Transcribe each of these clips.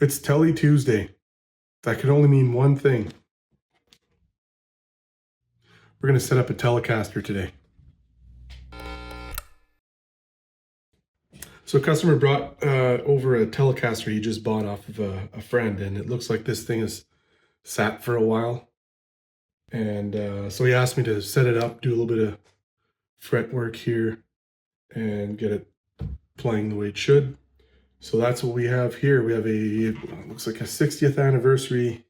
It's Tele Tuesday. That can only mean one thing. We're going to set up a Telecaster today. So a customer brought over a Telecaster he just bought off of a friend, and it looks like this thing has sat for a while. And so he asked me to set it up, do a little bit of fret work here, and get it playing the way it should. So that's what we have here. We have looks like a 60th anniversary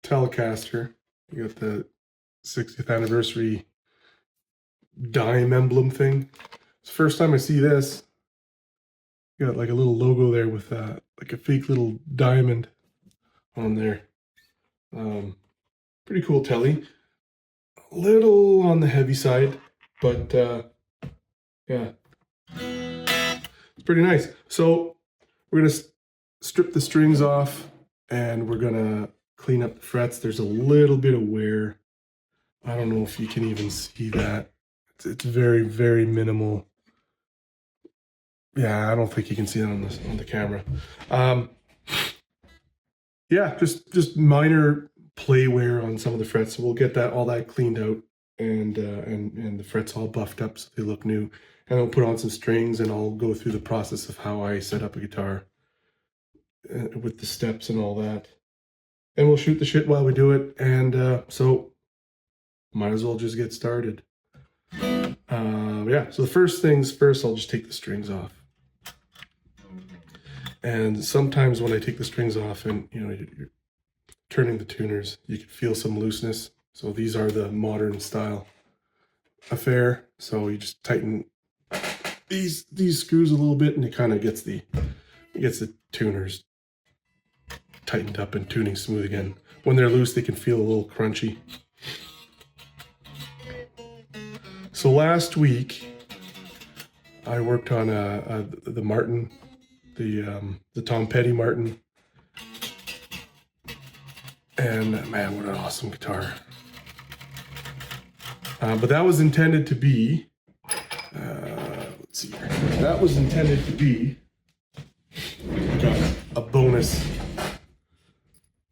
Telecaster. We got the 60th anniversary dime emblem thing. It's the first time I see this. You got like a little logo there with like a fake little diamond on there. Pretty cool telly. A little on the heavy side, but yeah, it's pretty nice. So we're gonna strip the strings off and we're gonna clean up the frets. There's a little bit of wear. I don't know if you can even see that. It's very, very minimal. Yeah, I don't think you can see that on the camera. Yeah, just minor play wear on some of the frets. So we'll get all that cleaned out and the frets all buffed up so they look new. And I'll put on some strings and I'll go through the process of how I set up a guitar with the steps and all that. And we'll shoot the shit while we do it. And so might as well just get started. Yeah, so the first things first, I'll just take the strings off. And sometimes when I take the strings off and you're turning the tuners, you can feel some looseness. So these are the modern style affair. So you just tighten these screws a little bit, and it kind of gets the tuners tightened up and tuning smooth again. When they're loose, they can feel a little crunchy. So last week, I worked on the Martin, the Tom Petty Martin, and man, what an awesome guitar! But that was intended to be, let's see here. That was intended to be a bonus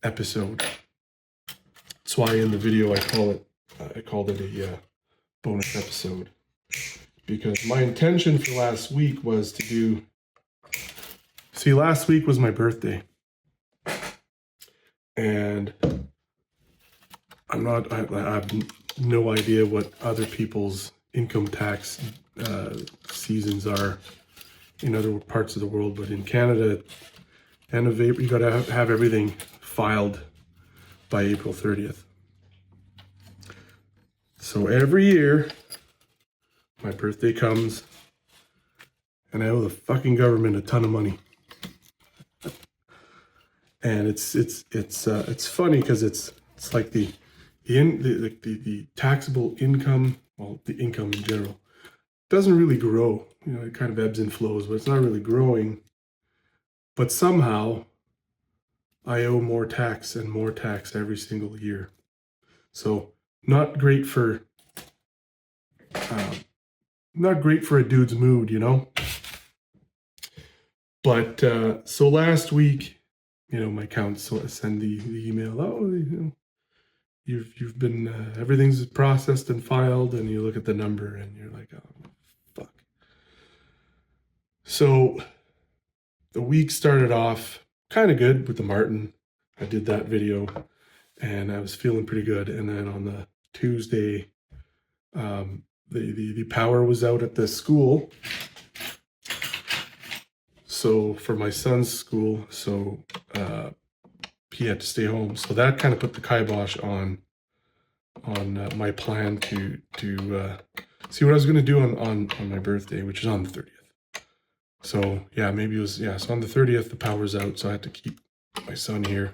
episode. That's why in the video I called it a bonus episode, because my intention for last week was to do. See, last week was my birthday, and I have no idea what other people's income tax seasons are in other parts of the world, but in Canada, end of April, you got to have everything filed by April 30th. So every year, my birthday comes, and I owe the fucking government a ton of money. And it's funny because it's like the taxable income, well, the income in general, doesn't really grow. It kind of ebbs and flows, but it's not really growing. But somehow, I owe more tax and more tax every single year. So not great for a dude's mood, But so last week, my accounts send the email. Oh, you've been everything's processed and filed, and you look at the number and you're like, oh fuck. So the week started off kind of good with the Martin. I did that video and I was feeling pretty good. And then on the Tuesday, the power was out at the school. So for my son's school, so he had to stay home. So that kind of put the kibosh on my plan to see what I was going to do on my birthday, which is on the 30th. So yeah, maybe it was, so on the 30th, the power's out. So I had to keep my son here,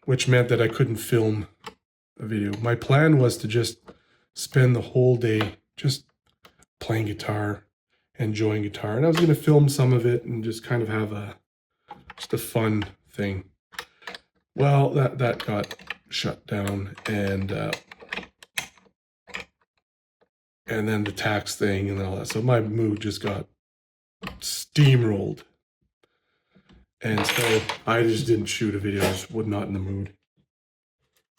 which meant that I couldn't film a video. My plan was to just spend the whole day just playing guitar, enjoying guitar. And I was going to film some of it and just kind of have just a fun thing. Well, that got shut down, and then the tax thing and all that. So my mood just got steamrolled. And so I just didn't shoot a video. I just was not in the mood.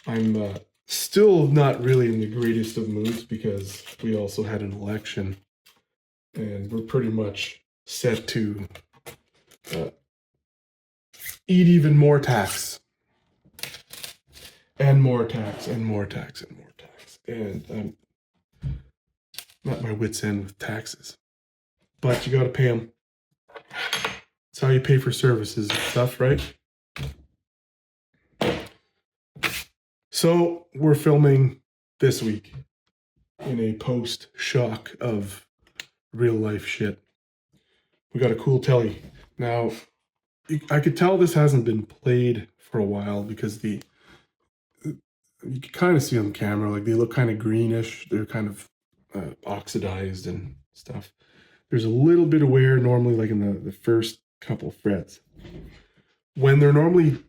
I'm still not really in the greatest of moods because we also had an election, and we're pretty much set to eat even more tax. And more tax, and more tax, and more tax. And I'm at my wit's end with taxes. But you gotta pay them. That's how you pay for services and stuff, right? So we're filming this week in a post-shock of real life shit. We got a cool telly. Now, I could tell this hasn't been played for a while because you can kind of see on the camera, like they look kind of greenish. They're kind of oxidized and stuff. There's a little bit of wear normally, like in the first couple frets. When they're normally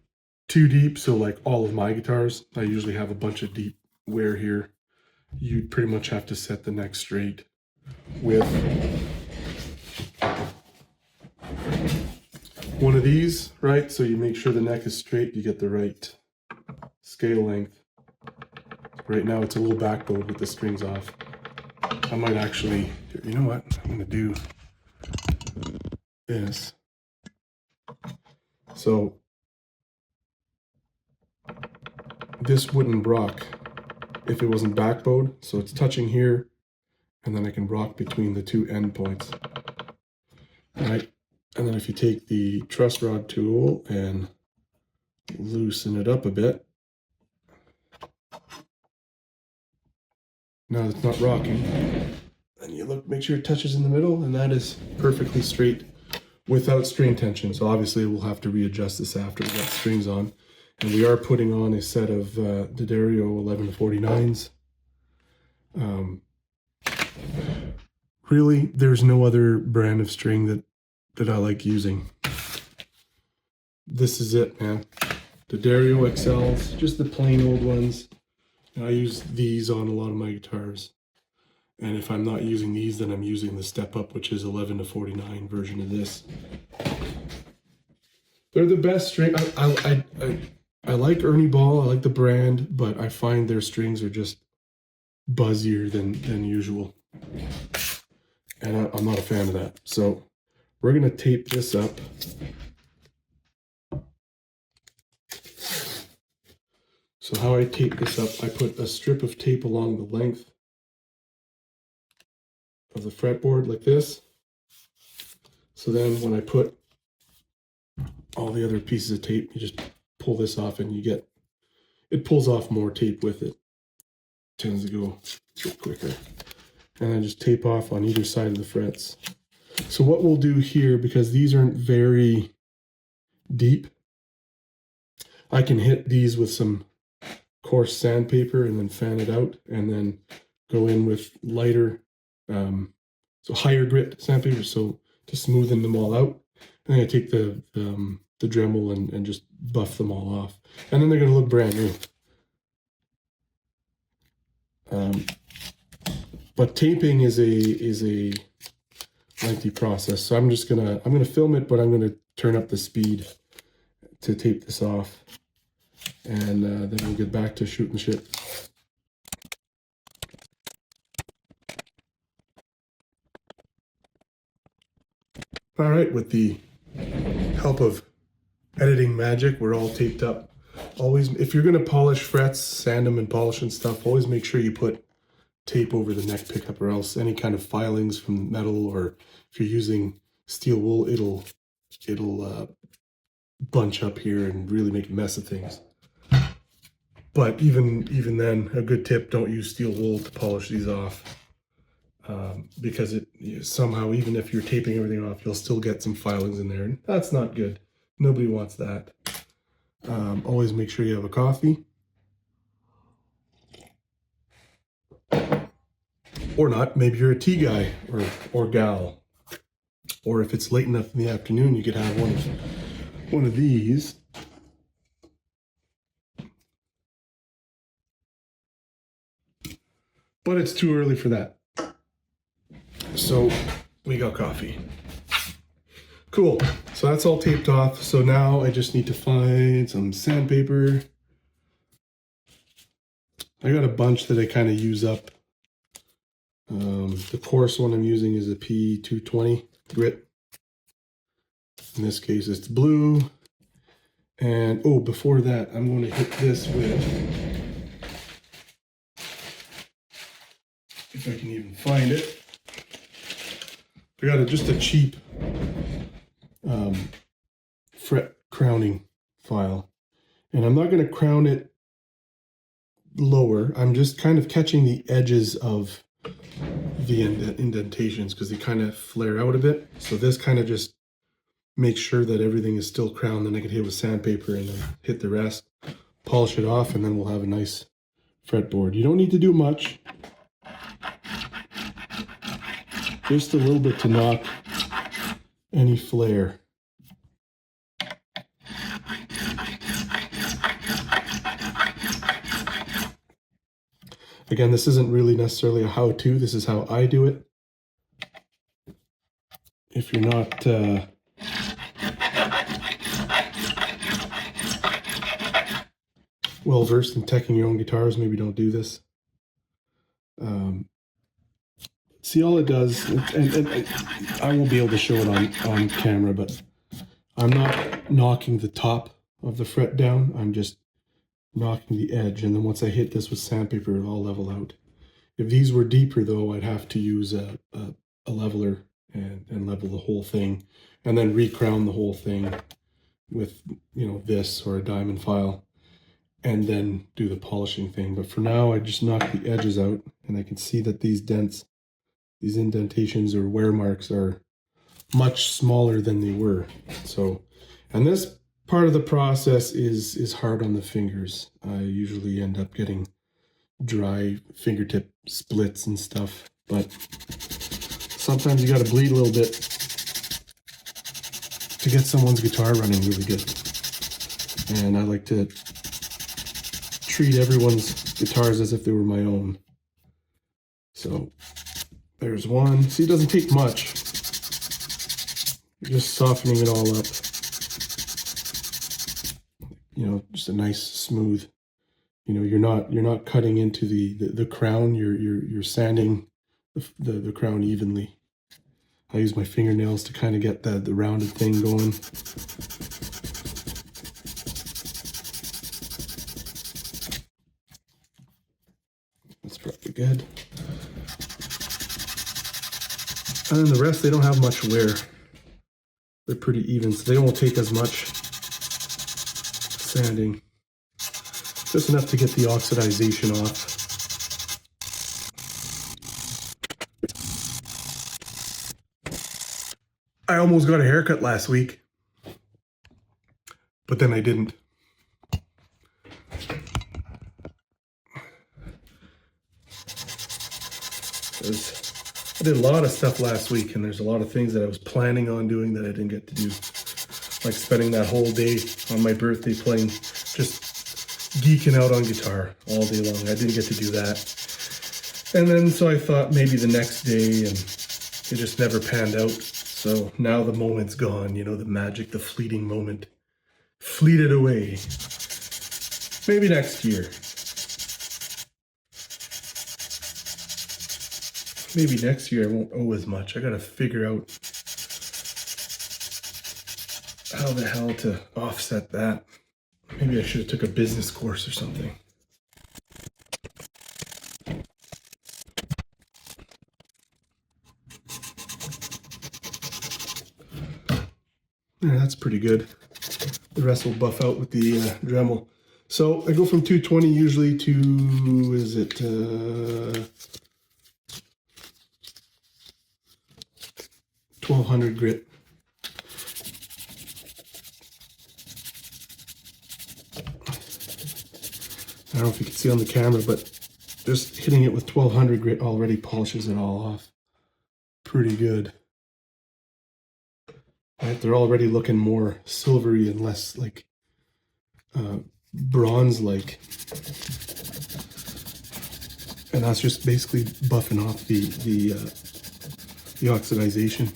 too deep, so like all of my guitars, I usually have a bunch of deep wear here. You pretty much have to set the neck straight with one of these, right? So you make sure the neck is straight, you get the right scale length. Right now it's a little backbowed with the strings off. I might actually, you know what? I'm gonna do this. So this wouldn't rock if it wasn't backbowed. So it's touching here, and then I can rock between the two end points. All right. And then if you take the truss rod tool and loosen it up a bit, now it's not rocking. And you look, make sure it touches in the middle, and that is perfectly straight without string tension. So obviously we'll have to readjust this after we got strings on. And we are putting on a set of D'Addario 11-49s. Really, there's no other brand of string that I like using. This is it, man. D'Addario XLs, just the plain old ones. And I use these on a lot of my guitars. And if I'm not using these, then I'm using the step up, which is 11-49 version of this. They're the best string. I like Ernie Ball, I like the brand, but I find their strings are just buzzier than usual. And I'm not a fan of that. So we're gonna tape this up. So how I tape this up, I put a strip of tape along the length of the fretboard like this. So then when I put all the other pieces of tape, you just pull this off and you get, it pulls off more tape with it. Tends to go through quicker. And then just tape off on either side of the frets. So what we'll do here, because these aren't very deep, I can hit these with some coarse sandpaper and then fan it out, and then go in with lighter, so higher grit sandpaper, so to smoothen them all out. And then I take the Dremel and just buff them all off, and then they're gonna look brand new. But taping is a lengthy process, so I'm gonna film it, but I'm gonna turn up the speed to tape this off, and then we'll get back to shooting shit. All right, with the help of editing magic, we're all taped up. Always, if you're gonna polish frets, sand them and polish and stuff, always make sure you put tape over the neck pickup, or else any kind of filings from metal, or if you're using steel wool, it'll bunch up here and really make a mess of things. But even then, a good tip: don't use steel wool to polish these off, because somehow, even if you're taping everything off, you'll still get some filings in there, and that's not good. Nobody wants that. Always make sure you have a coffee. Or not, maybe you're a tea guy or gal. Or if it's late enough in the afternoon, you could have one of these. But it's too early for that. So we got coffee. Cool. So that's all taped off. So now I just need to find some sandpaper. I got a bunch that I kind of use up. The coarse one I'm using is a P220 grit. In this case, it's blue. And oh, before that, I'm going to hit this with, if I can even find it, I got just a cheap fret crowning file. And I'm not going to crown it lower. I'm just kind of catching the edges of the indentations because they kind of flare out a bit. So this kind of just makes sure that everything is still crowned. Then I can hit with sandpaper and then hit the rest, polish it off, and then we'll have a nice fretboard. You don't need to do much. Just a little bit to knock any flare. Again, this isn't really necessarily a how-to. This is how I do it. If you're not well-versed in teching your own guitars, maybe don't do this. See, all it does, and I won't be able to show it on camera, but I'm not knocking the top of the fret down. I'm just knocking the edge, and then once I hit this with sandpaper, it'll all level out. If these were deeper, though, I'd have to use a leveler and level the whole thing, and then recrown the whole thing with, you know, this or a diamond file, and then do the polishing thing. But for now, I just knock the edges out, and I can see that these dents, these indentations or wear marks are much smaller than they were. So, and this part of the process is hard on the fingers. I usually end up getting dry fingertip splits and stuff, but sometimes you got to bleed a little bit to get someone's guitar running really good. And I like to treat everyone's guitars as if they were my own. So there's one. See, it doesn't take much. You're just softening it all up. You know, just a nice smooth. You know, you're not cutting into the crown. You're sanding the crown evenly. I use my fingernails to kind of get the rounded thing going. That's probably good. And then the rest, they don't have much wear. They're pretty even, so they won't take as much sanding. Just enough to get the oxidization off. I almost got a haircut last week, but then I didn't. I did a lot of stuff last week, and there's a lot of things that I was planning on doing that I didn't get to do. Like spending that whole day on my birthday playing, just geeking out on guitar all day long. I didn't get to do that. And then so I thought maybe the next day, and it just never panned out. So now the moment's gone, you know, the magic, the fleeting moment fleeted away. Maybe next year. Maybe next year I won't owe as much. I gotta figure out how the hell to offset that. Maybe I should have took a business course or something. Yeah, that's pretty good. The rest will buff out with the Dremel. So I go from 220 usually to, is it 1200 grit. I don't know if you can see on the camera, but just hitting it with 1200 grit already polishes it all off. Pretty good. Right, they're already looking more silvery and less like bronze-like. And that's just basically buffing off the oxidization.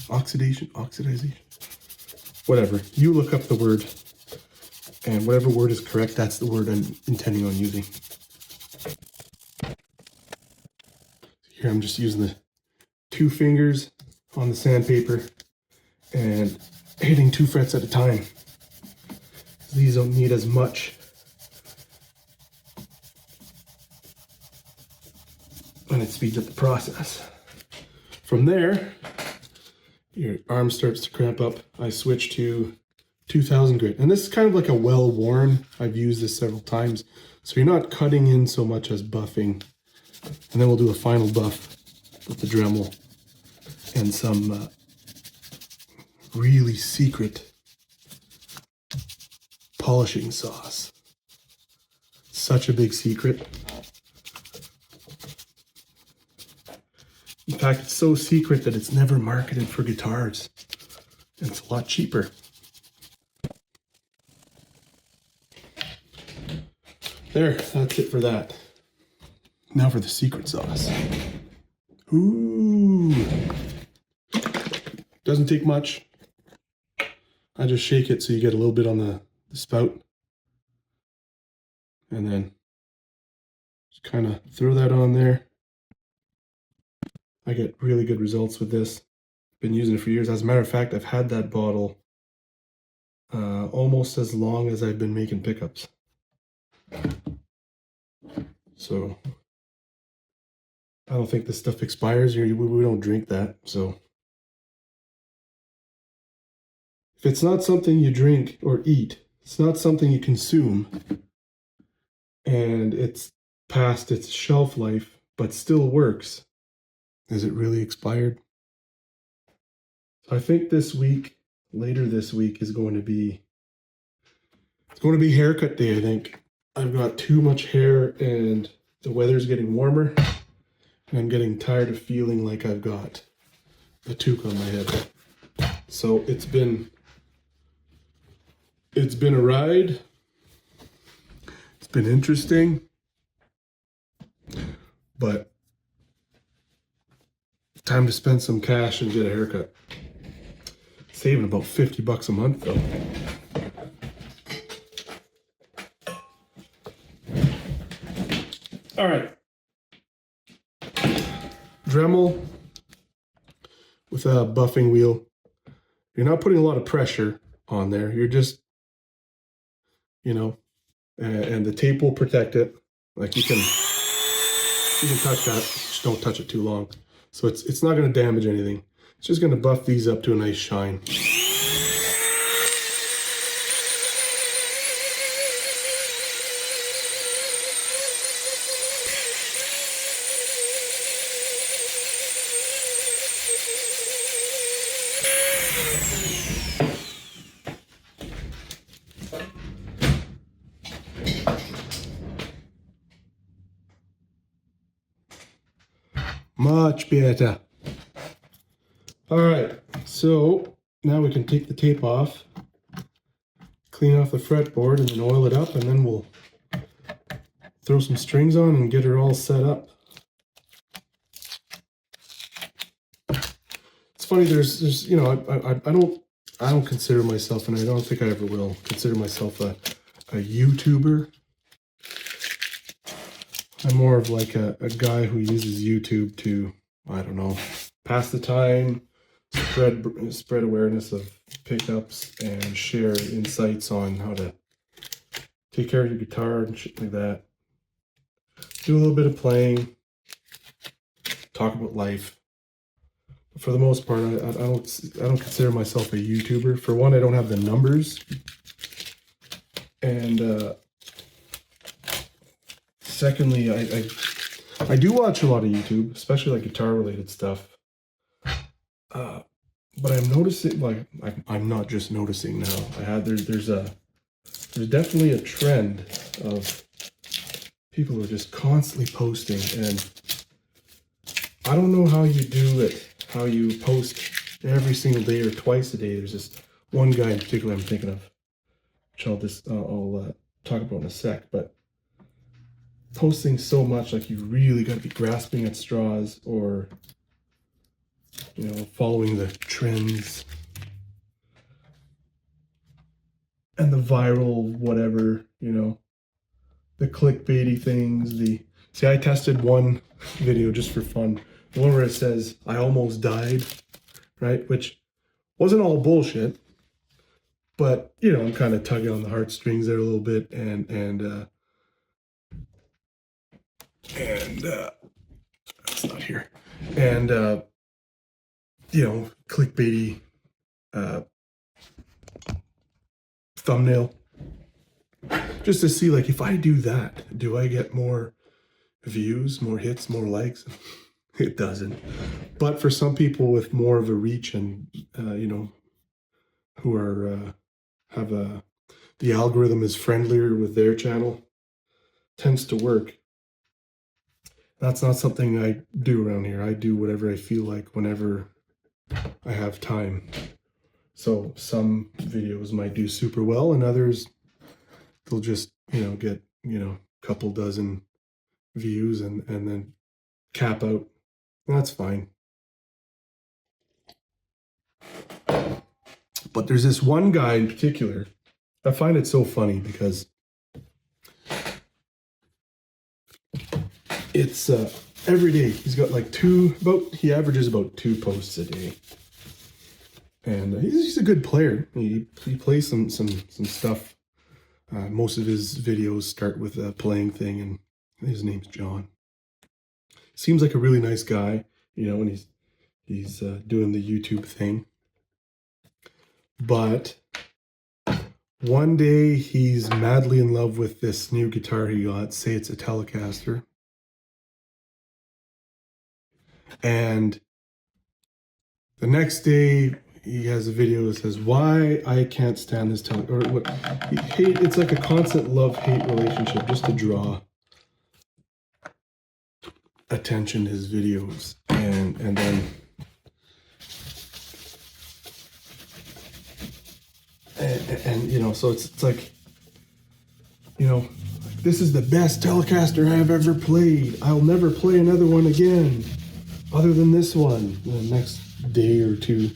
Oxidization. whatever. You look up the word, and whatever word is correct, that's the word I'm intending on using. Here I'm just using the 2 fingers on the sandpaper and hitting 2 frets at a time. These don't need as much and it speeds up the process. From there, your arm starts to cramp up. I switch to 2000 grit, and this is kind of like a well-worn. I've used this several times, so you're not cutting in so much as buffing. And then we'll do a final buff with the Dremel and some really secret polishing sauce. Such a big secret. In fact, it's so secret that it's never marketed for guitars. And it's a lot cheaper. There, that's it for that. Now for the secret sauce. Ooh. Doesn't take much. I just shake it so you get a little bit on the spout. And then just kind of throw that on there. I get really good results with this. Been using it for years. As a matter of fact, I've had that bottle almost as long as I've been making pickups. So I don't think this stuff expires. We don't drink that. So if it's not something you drink or eat, it's not something you consume, and it's past its shelf life but still works, is it really expired? So I think this week, later this week, is going to be, it's going to be haircut day, I think. I've got too much hair and the weather's getting warmer, and I'm getting tired of feeling like I've got a toque on my head. So it's been a ride. It's been interesting, but time to spend some cash and get a haircut. Saving about 50 bucks a month though. All right. Dremel with a buffing wheel. You're not putting a lot of pressure on there. You're just, you know, and the tape will protect it. Like you can touch that, just don't touch it too long. So it's not going to damage anything. It's just going to buff these up to a nice shine. Much better. All right, so now we can take the tape off, clean off the fretboard, and then oil it up, and then we'll throw some strings on and get her all set up. It's funny, there's you know, I don't consider myself, and I don't think I ever will consider myself a YouTuber. I'm more of like a guy who uses YouTube to, I don't know, pass the time, spread awareness of pickups, and share insights on how to take care of your guitar and shit like that. Do a little bit of playing, talk about life. But for the most part, I don't consider myself a YouTuber. For one, I don't have the numbers, and secondly, I do watch a lot of YouTube, especially like guitar related stuff. But I'm noticing, like, I'm not just noticing now. There's definitely a trend of people who are just constantly posting, and I don't know how you do it, how you post every single day or twice a day. There's this one guy in particular I'm thinking of, which I'll talk about in a sec, but posting so much, like you really got to be grasping at straws or, you know, following the trends. and the viral whatever, you know, the clickbaity things. See, I tested one video just for fun, the one where it says I almost died, right? Which wasn't all bullshit, but you know, I'm kind of tugging on the heartstrings there a little bit, and that's not here, and you know, clickbaity thumbnail, just to see, like, if I do that, do I get more views, more hits, more likes? It doesn't. But for some people with more of a reach, and you know, who are the algorithm is friendlier with their channel, tends to work. That's not something I do around here. I do whatever I feel like whenever I have time. So some videos might do super well, and others, they'll just, you know, get, you know, a couple dozen views and then cap out. That's fine. But there's this one guy in particular. I find it so funny because it's every day he's got like he averages about 2 posts a day, and he's a good player. He plays some stuff. Most of his videos start with a playing thing, and his name's John. Seems like a really nice guy, you know, and he's doing the YouTube thing. But one day he's madly in love with this new guitar he got. Say it's a Telecaster. And the next day he has a video that says why I can't stand this or what it's like a constant love-hate relationship, just to draw attention to his videos. And then and you know, so it's like, you know, this is the best Telecaster I've ever played. I'll never play another one again other than this one. The next day or two,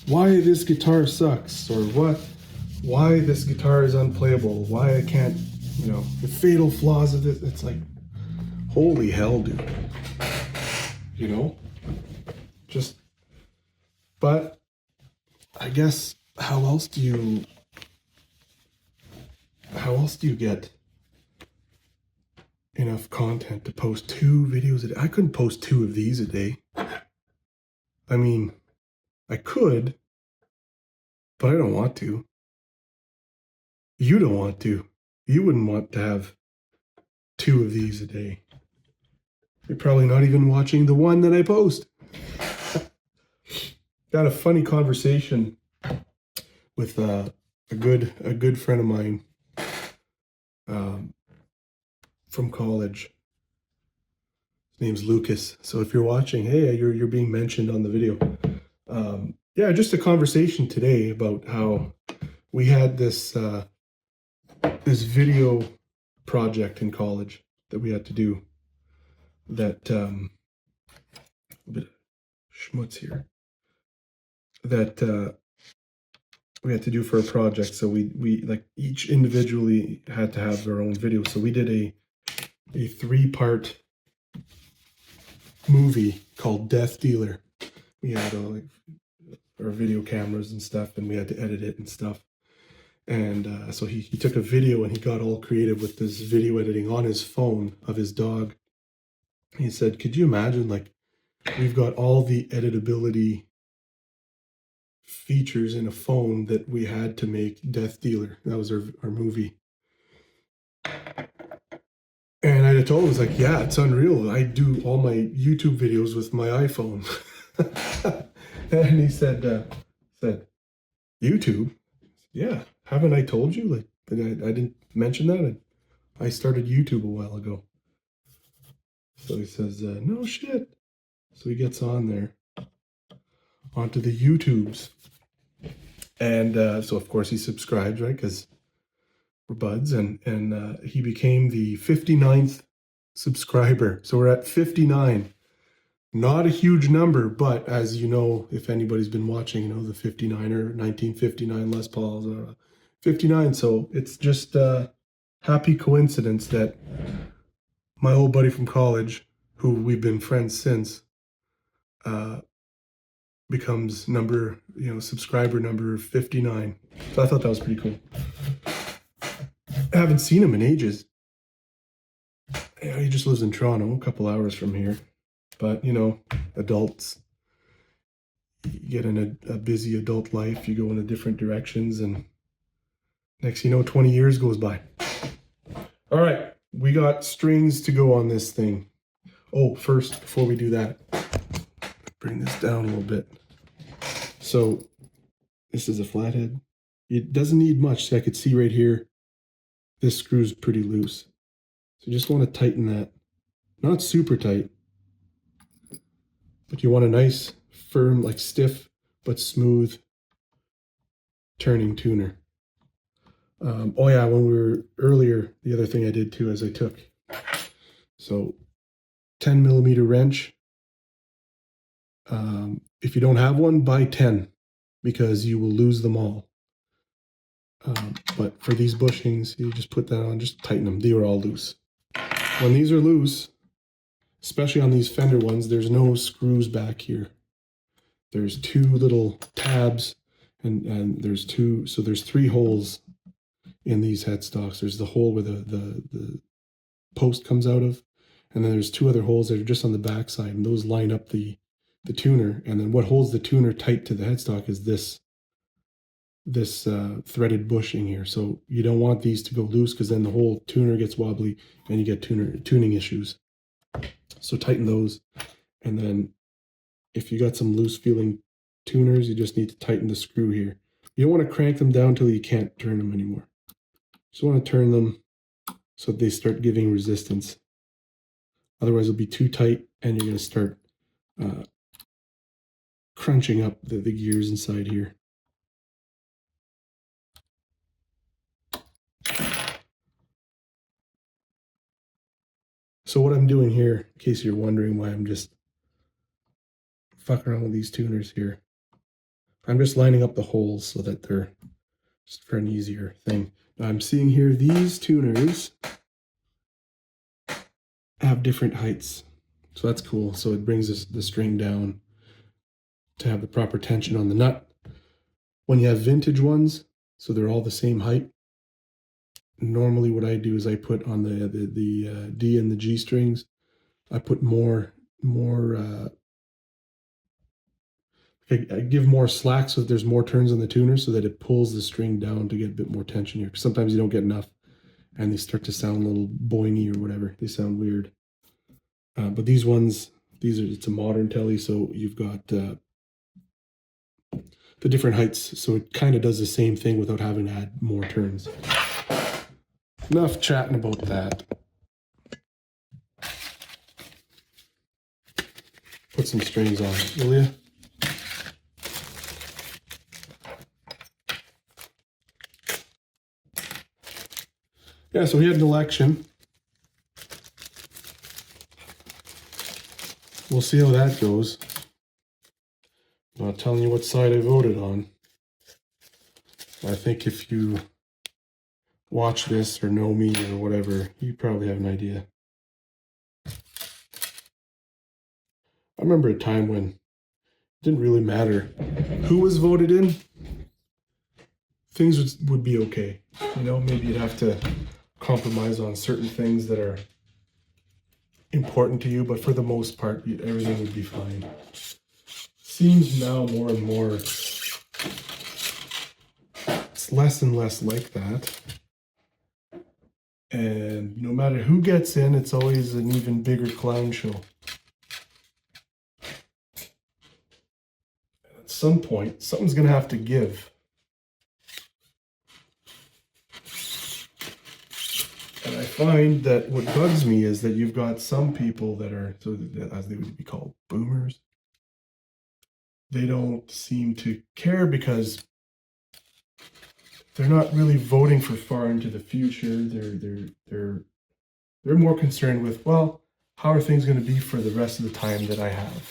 why this guitar sucks, or why this guitar is unplayable, why I can't, you know, the fatal flaws of it. It's like, holy hell, dude. You know? Just, but I guess how else do you get enough content to post 2 videos a day? I couldn't post 2 of these a day. I mean, I could, but I don't want to. You don't want to. You wouldn't want to have 2 of these a day. You're probably not even watching the one that I post. Got a funny conversation with a good friend of mine from college. His name's Lucas. So if you're watching, hey, you're being mentioned on the video. Yeah, just a conversation today about how we had this this video project in college that we had to do. That a bit of schmutz here. That we had to do for a project. So we like each individually had to have their own video. So we did a 3-part movie called Death Dealer. We had like our video cameras and stuff, and we had to edit it and stuff. And so he took a video and he got all creative with this video editing on his phone of his dog. He said, could you imagine, like, we've got all the editability features in a phone that we had to make Death Dealer. That was our movie. And I told him, I was like, yeah, it's unreal. I do all my YouTube videos with my iPhone. And he said, YouTube? Yeah, haven't I told you? Like, I didn't mention that. I started YouTube a while ago. So he says, no shit. So he gets on there, onto the YouTubes. And so, of course, he subscribes, right? Because we're buds. And he became the 59th subscriber. So we're at 59. Not a huge number, but as you know, if anybody's been watching, you know, the 59er, 1959 Les Pauls, 59. So it's just a happy coincidence that my old buddy from college, who we've been friends since, becomes subscriber number 59. So I thought that was pretty cool. I haven't seen him in ages. He just lives in Toronto, a couple hours from here. But, adults, you get in a busy adult life, you go in different directions, and next you know, 20 years goes by. All right, we got strings to go on this thing. Oh, first, before we do that, bring this down a little bit. So this is a flathead. It doesn't need much. So I could see right here, this screw's pretty loose. So you just want to tighten that. Not super tight, but you want a nice, firm, like stiff, but smooth turning tuner. Oh yeah, when we were earlier, the other thing I did too is I took, 10mm wrench. If you don't have one, buy 10 because you will lose them all. But for these bushings, you just put that on, just tighten them. They were all loose. When these are loose, especially on these Fender ones, there's no screws back here. There's two little tabs, and there's three holes in these headstocks. There's the hole where the post comes out of, and then there's two other holes that are just on the back side, and those line up the tuner. And then what holds the tuner tight to the headstock is this threaded bushing here. So you don't want these to go loose, because then the whole tuner gets wobbly and you get tuning issues. So tighten those, and then if you got some loose feeling tuners, you just need to tighten the screw here. You don't want to crank them down until you can't turn them anymore. Just want to turn them so they start giving resistance. Otherwise it'll be too tight and you're going to start crunching up the gears inside here. So what I'm doing here, in case you're wondering why I'm just fucking around with these tuners here, I'm just lining up the holes so that they're just for an easier thing. Now I'm seeing here these tuners have different heights. So that's cool. So it brings the string down to have the proper tension on the nut. When you have vintage ones, so they're all the same height, normally what I do is I put on the D and the G strings, I put I give more slack so that there's more turns on the tuner, so that it pulls the string down to get a bit more tension here. Because sometimes you don't get enough and they start to sound a little boingy or whatever. They sound weird. But these ones, it's a modern Tele, so you've got the different heights. So it kind of does the same thing without having to add more turns. Enough chatting about that. Put some strings on it, will you? Yeah, so we had an election. We'll see how that goes. I'm not telling you what side I voted on. I think if you watch this or know me or whatever, you probably have an idea. I remember a time when it didn't really matter who was voted in. Things would be okay. Maybe you'd have to compromise on certain things that are important to you, but for the most part, everything would be fine. Seems now more and more, it's less and less like that. And no matter who gets in, it's always an even bigger clown show. At some point, something's going to have to give. And I find that what bugs me is that you've got some people that are, as they would be called, boomers. They don't seem to care because they're not really voting for far into the future. They're more concerned with, well, how are things going to be for the rest of the time that I have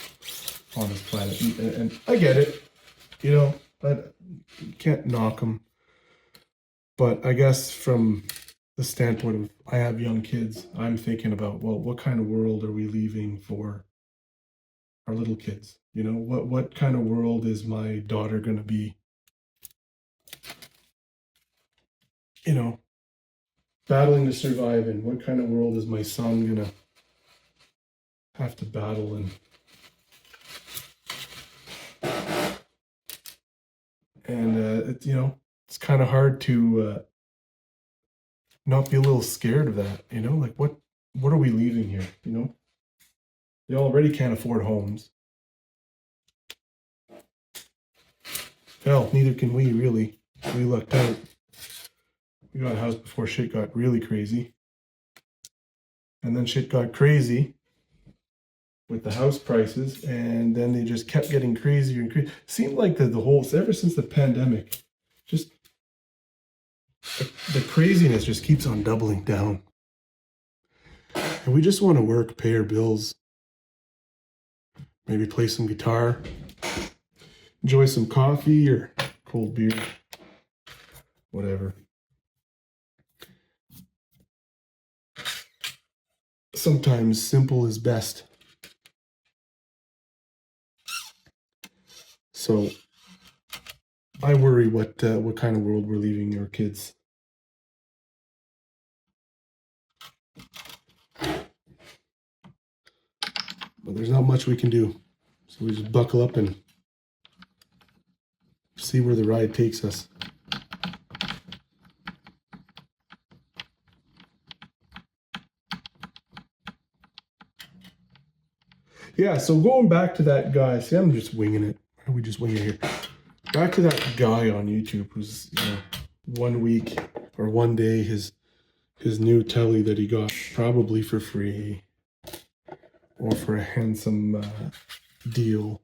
on this planet? And I get it, but you can't knock them. But I guess from the standpoint of I have young kids, I'm thinking about, well, what kind of world are we leaving for our little kids? You know, what kind of world is my daughter going to be, you know, battling to survive in? What kind of world is my son going to have to battle in? And, you know, it's kind of hard to not be a little scared of that, you know? Like, what are we leaving here, you know? They already can't afford homes. Hell, neither can we, really. We lucked out. We got a house before shit got really crazy. And then shit got crazy with the house prices, and then they just kept getting crazier and crazier. Seemed like the whole, ever since the pandemic, just the craziness just keeps on doubling down. And we just want to work, pay our bills, maybe play some guitar, enjoy some coffee or cold beer, whatever. Sometimes simple is best. So I worry what kind of world we're leaving our kids. But there's not much we can do. So we just buckle up and see where the ride takes us. Yeah, so going back to that guy, see, I'm just winging it. Why are we just winging it here? Back to that guy on YouTube who's, you know, 1 week or 1 day, his new Tele that he got probably for free or for a handsome deal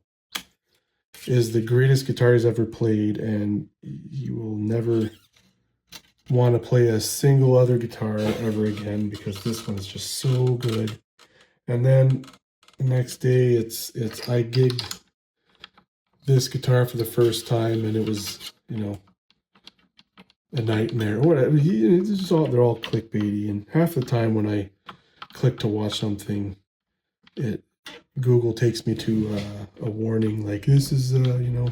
is the greatest guitar he's ever played, and you will never want to play a single other guitar ever again because this one is just so good. And then the next day, it's I gigged this guitar for the first time, and it was, you know, a nightmare. Whatever. It's just they're all clickbaity, and half the time when I click to watch something, Google takes me to a warning like this is you know,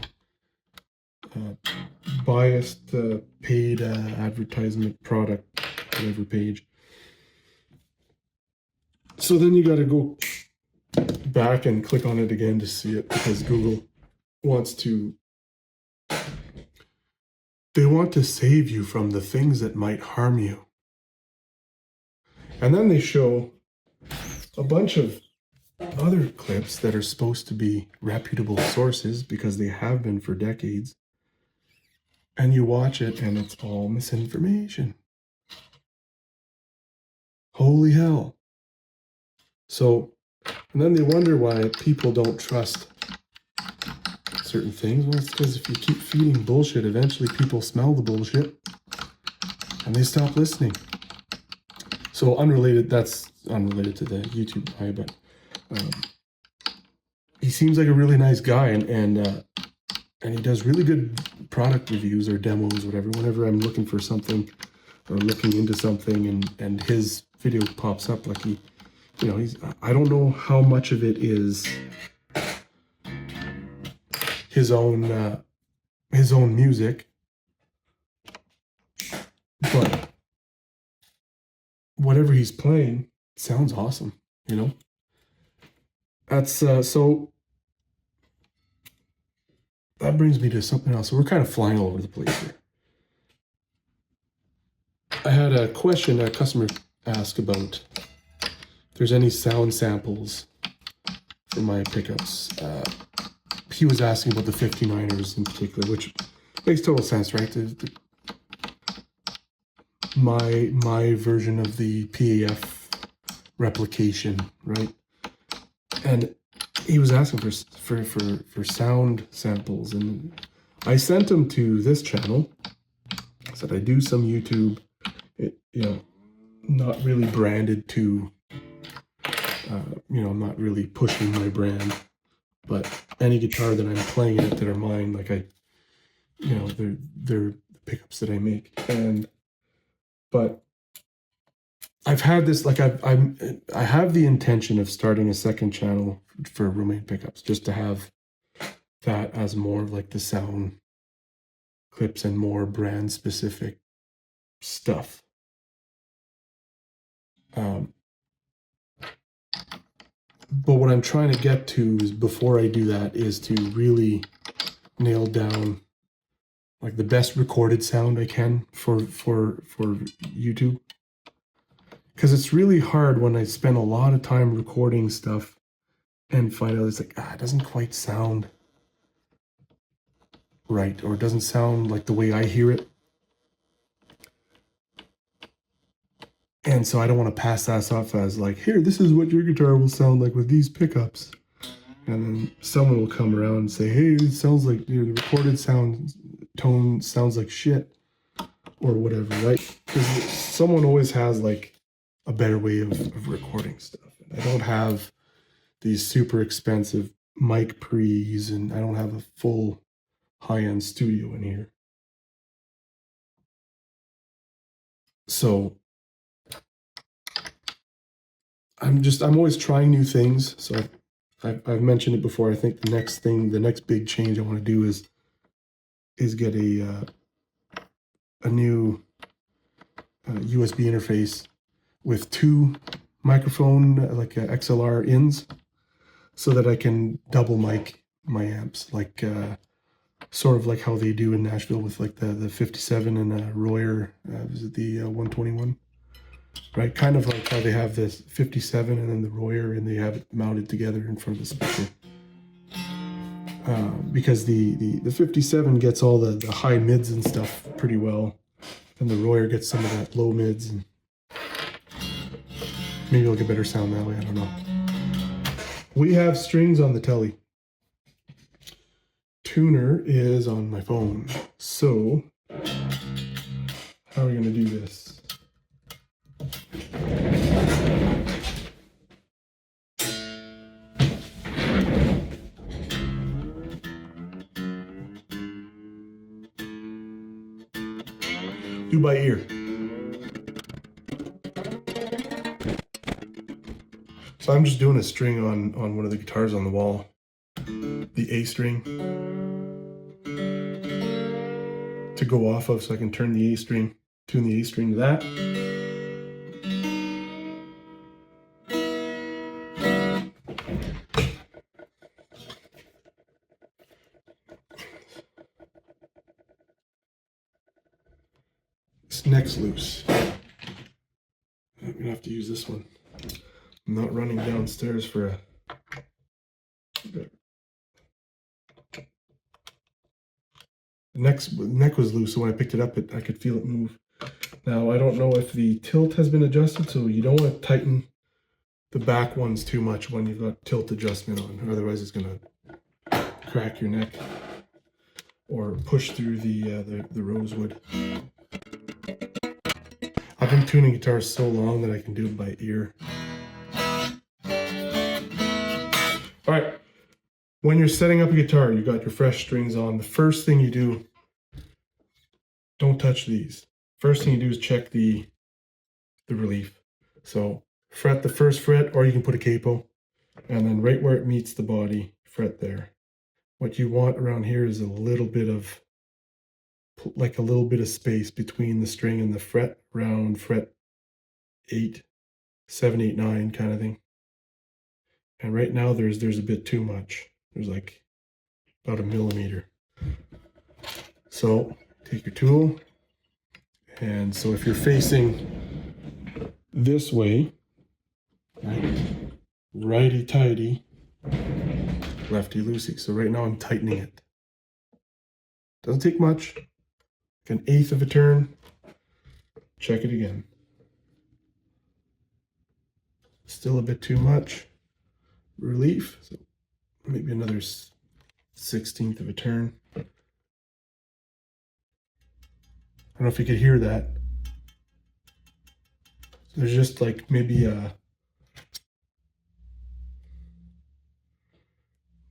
biased paid advertisement product, whatever page. So then you got to go back and click on it again to see it because Google wants to. They want to save you from the things that might harm you. And then they show a bunch of other clips that are supposed to be reputable sources because they have been for decades. And you watch it and it's all misinformation. Holy hell. So, and then they wonder why people don't trust certain things. Well, it's because if you keep feeding bullshit, eventually people smell the bullshit and they stop listening. So unrelated, that's unrelated to the YouTube guy, but he seems like a really nice guy, and he does really good product reviews or demos, whatever. Whenever I'm looking for something or looking into something, and his video pops up, like he, you know, I don't know how much of it is his own music, but whatever he's playing sounds awesome, you know. That's so that brings me to something else. So we're kind of flying all over the place here. I had a question a customer asked about if there's any sound samples for my pickups. He was asking about the 59ers in particular, which makes total sense, right? My version of the PAF replication, right? And he was asking for sound samples, and I sent him to this channel. I said I do some YouTube, you know, not really branded to, you know, I'm not really pushing my brand, but any guitar that I'm playing in it that are mine, like you know, they're the pickups that I make. And But I've had this, like I have the intention of starting a second channel for roommate pickups, just to have that as more of like the sound clips and more brand specific stuff. But what I'm trying to get to is, before I do that, is to really nail down like the best recorded sound I can for YouTube. Because it's really hard when I spend a lot of time recording stuff and find out it's like, it doesn't quite sound right, or it doesn't sound like the way I hear it. And so I don't want to pass that off as like, here, this is what your guitar will sound like with these pickups. And then someone will come around and say, hey, it sounds like, the recorded tone sounds like shit, or whatever, right? Because someone always has like a better way of recording stuff. And I don't have these super expensive mic pre's, and I don't have a full high-end studio in here. So I'm always trying new things. So I've mentioned it before. I think the next big change I want to do is get a new USB interface with 2 microphone XLR ins, so that I can double mic my amps, like sort of like how they do in Nashville with like the 57 and a Royer, is it the 121? Right, kind of like how they have this 57 and then the Royer, and they have it mounted together in front of the speaker. Because the 57 gets all the high mids and stuff pretty well, and the Royer gets some of that low mids, and maybe it'll get better sound that way, I don't know. We have strings on the Tele. Tuner is on my phone. So how are we going to do this? Do by ear. So I'm just doing a string on one of the guitars on the wall, the A string, to go off of, so I can turn the A string, tune the A string to that. This neck's loose. I'm gonna have to use this one. I'm not running downstairs for a... The neck was loose, so when I picked it up, I could feel it move. Now, I don't know if the tilt has been adjusted, so you don't want to tighten the back ones too much when you've got tilt adjustment on, otherwise it's going to crack your neck or push through the rosewood. I've been tuning guitars so long that I can do it by ear. All right. When you're setting up a guitar, you got your fresh strings on. The first thing you do, don't touch these. First thing you do is check the relief. So fret the first fret, or you can put a capo, and then right where it meets the body, fret there. What you want around here is a little bit of space between the string and the fret, around fret 8, 7, 8, 9 kind of thing. And right now there's a bit too much. There's like about 1 millimeter. So take your tool, and so if you're facing this way, right, righty-tighty, lefty-loosey. So right now I'm tightening it. Doesn't take much, like 1/8 of a turn. Check it again. Still a bit too much relief, so maybe another 1/16 of a turn. I don't know if you could hear that. There's just like maybe I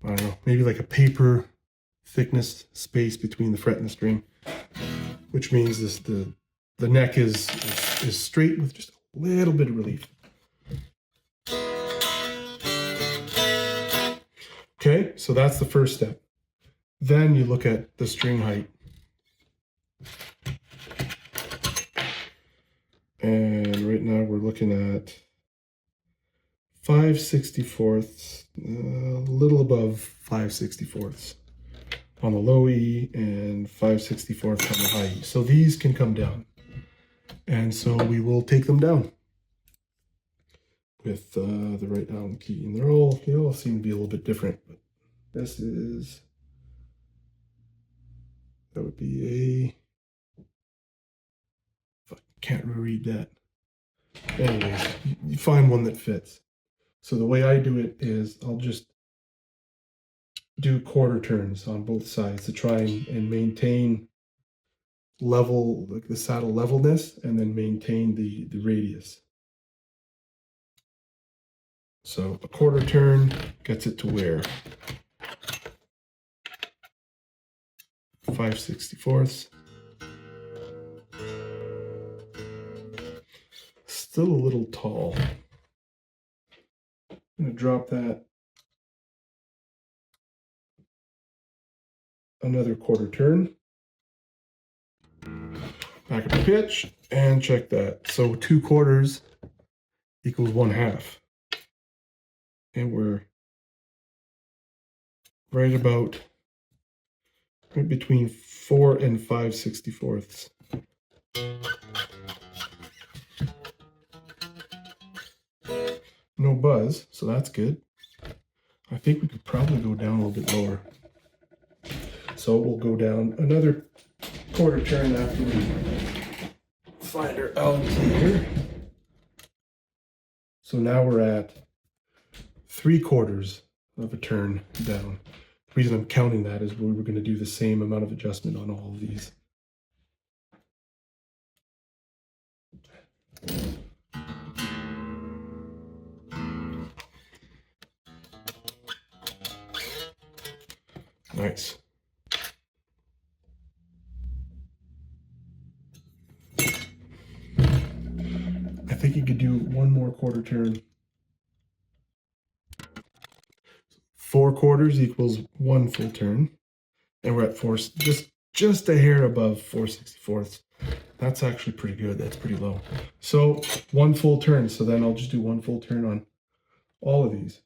don't know, maybe like a paper thickness space between the fret and the string, which means the the neck is straight with just a little bit of relief. Okay, so that's the first step. Then you look at the string height. And right now we're looking at 5/64, a little above 5/64 on the low E and 5/64 on the high E. So these can come down. And so we will take them down with the right Allen key. And they all seem to be a little bit different, but this is, that would be I can't read that. Anyways, you find one that fits. So the way I do it is I'll just do quarter turns on both sides to try and maintain level, like the saddle levelness, and then maintain the radius. So a quarter turn gets it to where? 5/64. Still a little tall. I'm going to drop that another quarter turn. Back up the pitch and check that. So 2/4 equals 1/2. And we're right about right between 4 and 5/64. No buzz, so that's good. I think we could probably go down a little bit lower. So we'll go down another quarter turn after we find our Allen key here. So now we're at 3/4 of a turn down. The reason I'm counting that is we were going to do the same amount of adjustment on all of these. Nice. I think you could do one more quarter turn. 4/4 equals 1 full turn, and we're at just a hair above 4/64. That's actually pretty good. That's pretty low. So 1 full turn. So then I'll just do 1 full turn on all of these.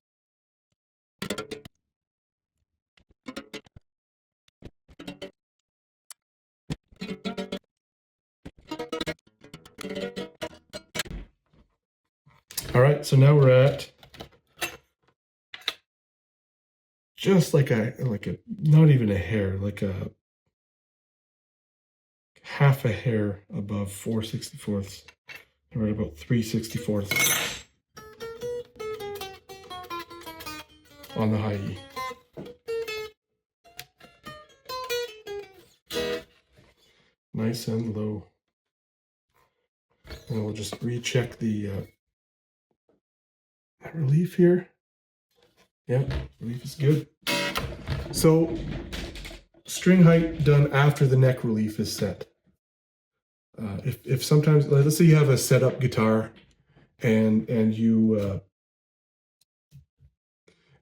All right, so now we're at just like a not even a hair, like a half a hair above 4/64. We're at about 3/64 on the high E. Nice and low. And we'll just recheck the relief here. Yeah, relief is good. So string height done after the neck relief is set. If sometimes, let's say you have a setup guitar and you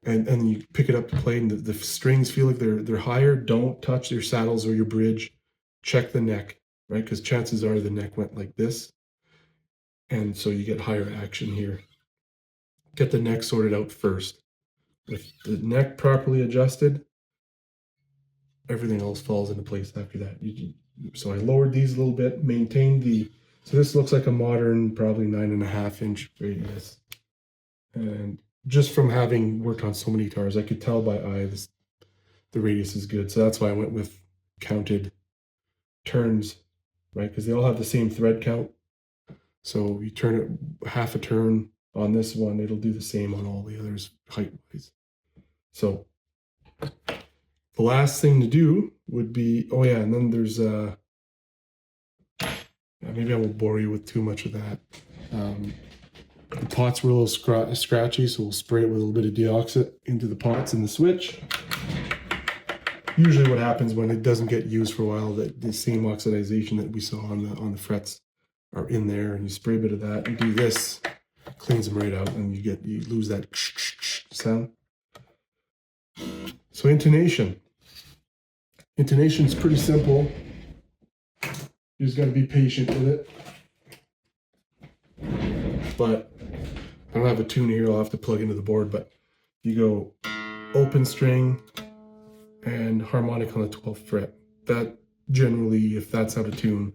and you pick it up to play and the strings feel like they're higher, don't touch your saddles or your bridge. Check the neck, right? Because chances are the neck went like this, and so you get higher action here. Get the neck sorted out first. With the neck properly adjusted, everything else falls into place after that. So I lowered these a little bit, maintained so this looks like a modern, probably 9.5 inch radius. And just from having worked on so many guitars, I could tell by eye the radius is good. So that's why I went with counted turns, right? Because they all have the same thread count. So you turn it half a turn on this one, it'll do the same on all the others height-wise. So the last thing to do would be, oh yeah, and then there's maybe I won't bore you with too much of that. The pots were a little scratchy, so we'll spray it with a little bit of deoxit into the pots and the switch. usually what happens when it doesn't get used for a while, that the same oxidization that we saw on the frets are in there, and you spray a bit of that and do this, cleans them right out, and you lose that sound. So intonation. Intonation's pretty simple. You just got to be patient with it. But I don't have a tuner here, I'll have to plug into the board, but you go open string and harmonic on the 12th fret. That generally, if that's out of tune,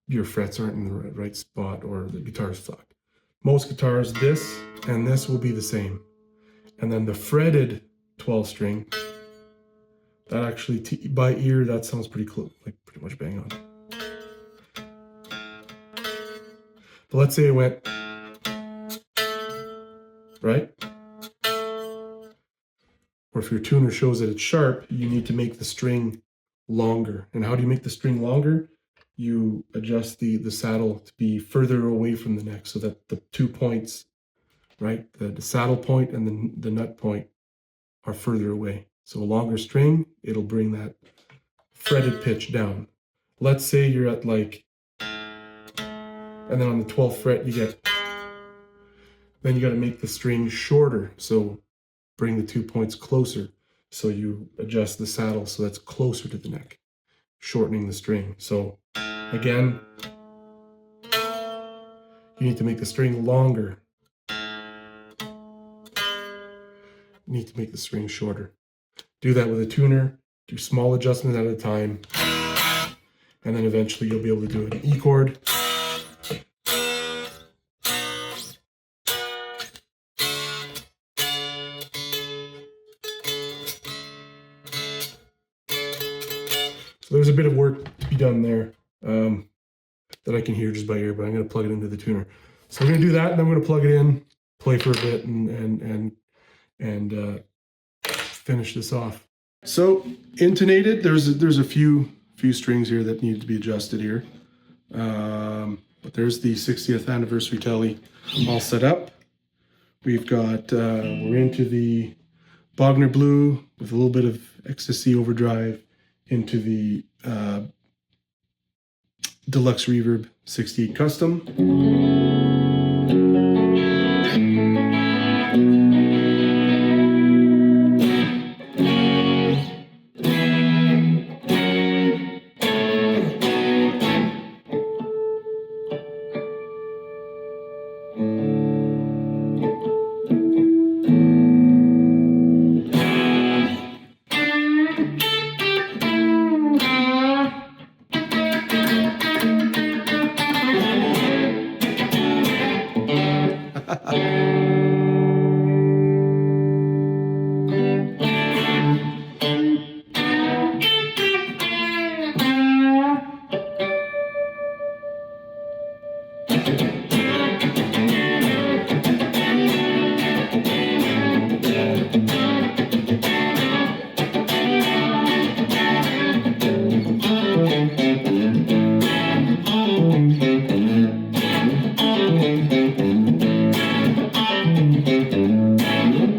your frets aren't in the right spot or the guitar's fucked. Most guitars, this and this will be the same. And then the fretted 12 string, that actually, by ear, that sounds pretty close, like pretty much bang on. But let's say it went, right? Or if your tuner shows that it's sharp, you need to make the string longer. And how do you make the string longer? You adjust the saddle to be further away from the neck so that the 2 points, right? The saddle point and the nut point are further away. So a longer string, it'll bring that fretted pitch down. Let's say you're at like, and then on the 12th fret you get, then you got to make the string shorter. So bring the 2 points closer. So you adjust the saddle so that's closer to the neck, shortening the string. So again, you need to make the string longer. You need to make the string shorter. Do that with a tuner, do small adjustments at a time, and then eventually you'll be able to do an E chord. So there's a bit of work to be done there that I can hear just by ear, but I'm going to plug it into the tuner. So we're going to do that, and then we're going to plug it in, play for a bit, and finish this off. So intonated, there's a few strings here that need to be adjusted here. But there's the 60th Anniversary Tele all set up. We've got, we're into the Bogner Blue with a little bit of Ecstasy Overdrive into the Deluxe Reverb 68 Custom.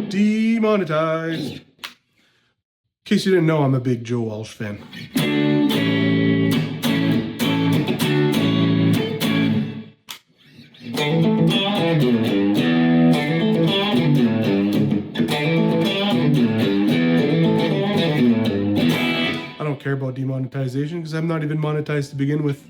Demonetized. In case you didn't know, I'm a big Joe Walsh fan. I don't care about demonetization because I'm not even monetized to begin with.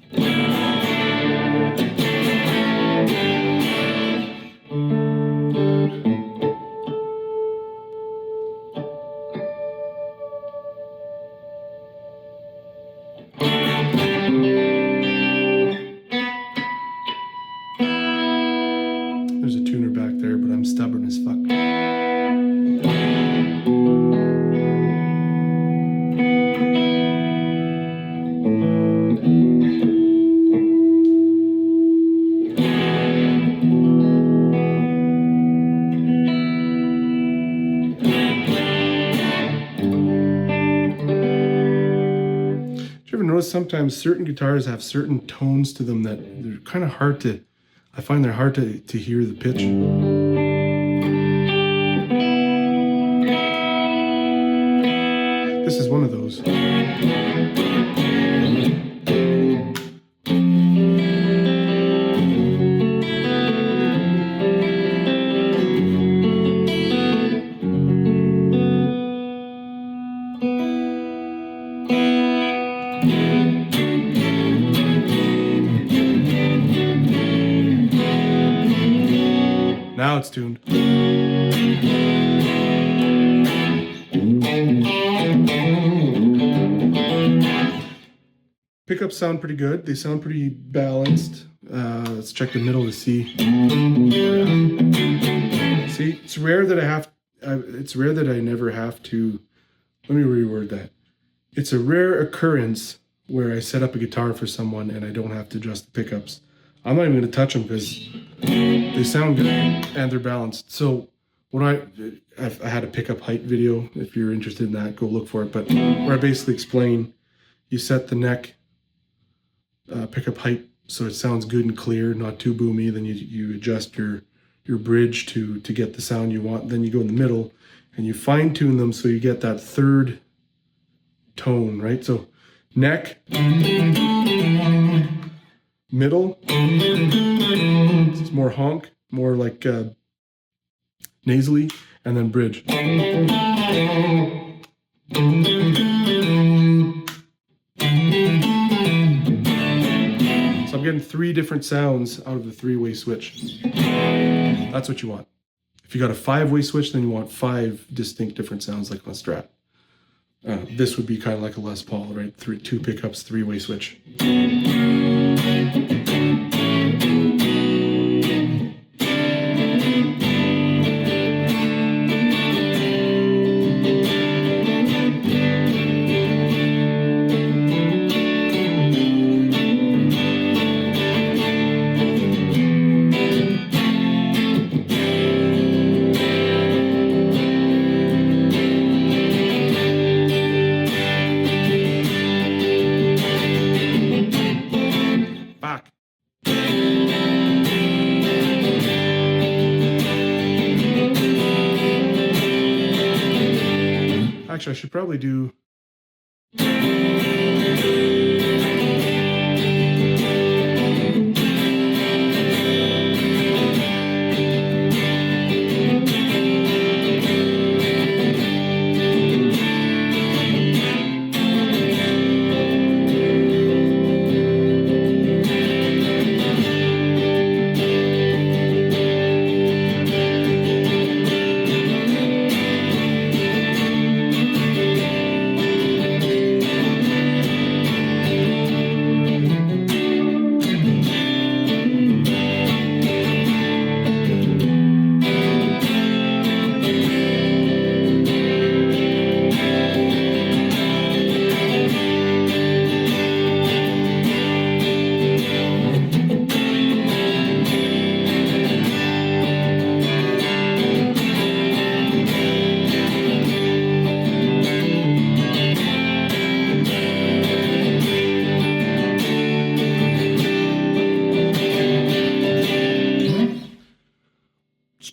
There's a tuner back there, but I'm stubborn as fuck. Notice sometimes certain guitars have certain tones to them that they're kind of hard to, I find they're hard to hear the pitch. This is one of those. Now it's tuned. Pickups sound pretty good. They sound pretty balanced. Let's check the middle to see. See, it's rare that it's rare that I never have to. Let me reword that. It's a rare occurrence where I set up a guitar for someone and I don't have to adjust the pickups. I'm not even going to touch them because they sound good and they're balanced. So when I had a pickup height video. If you're interested in that, go look for it. But where I basically explain, you set the neck pickup height so it sounds good and clear, not too boomy. Then you adjust your bridge to get the sound you want. Then you go in the middle and you fine tune them so you get that third tone, right? So neck, middle, it's more honk, more like nasally, and then bridge. So I'm getting 3 different sounds out of the 3-way switch. That's what you want. If you got a 5-way switch, then you want 5 distinct different sounds like on a Strat. This would be kind of like a Les Paul, right? 2 pickups, 3-way switch. Actually, I should probably do...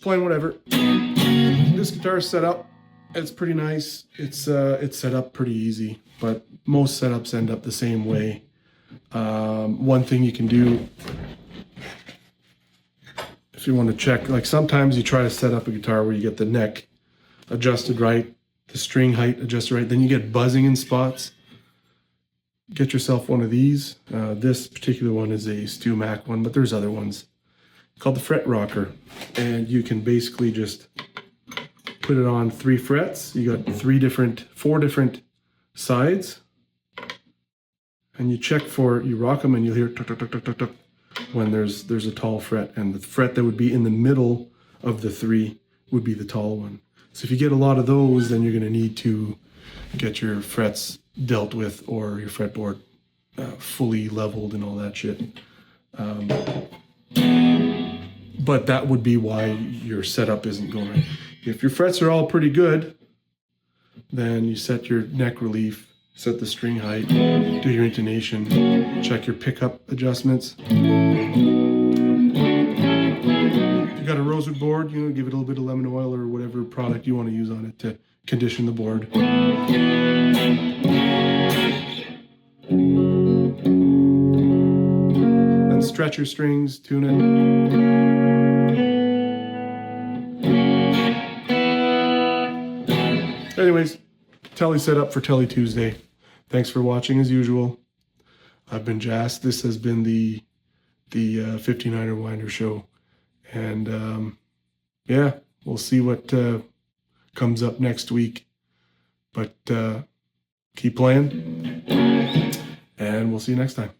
playing whatever. This guitar is set up. It's pretty nice. It's set up pretty easy, but most setups end up the same way. One thing you can do if you want to check, like sometimes you try to set up a guitar where you get the neck adjusted right, the string height adjusted right, then you get buzzing in spots. Get yourself one of these. This particular one is a Stu Mac one, but there's other ones called the fret rocker, and you can basically just put it on 3 frets. You got 4 different sides, and you check for, you rock them and you'll hear tuk, tuk, tuk, tuk, tuk, tuk, when there's a tall fret, and the fret that would be in the middle of the 3 would be the tall one. So if you get a lot of those, then you're going to need to get your frets dealt with, or your fretboard fully leveled and all that shit. But that would be why your setup isn't going right. If your frets are all pretty good, then you set your neck relief, set the string height, do your intonation, check your pickup adjustments. If you got a rosewood board, give it a little bit of lemon oil or whatever product you want to use on it to condition the board. And stretch your strings, tune it. Anyways, Tele set up for Tele Tuesday. Thanks for watching as usual. I've been Jas. This has been the 59er Winder Show. And yeah, we'll see what comes up next week. But keep playing, and we'll see you next time.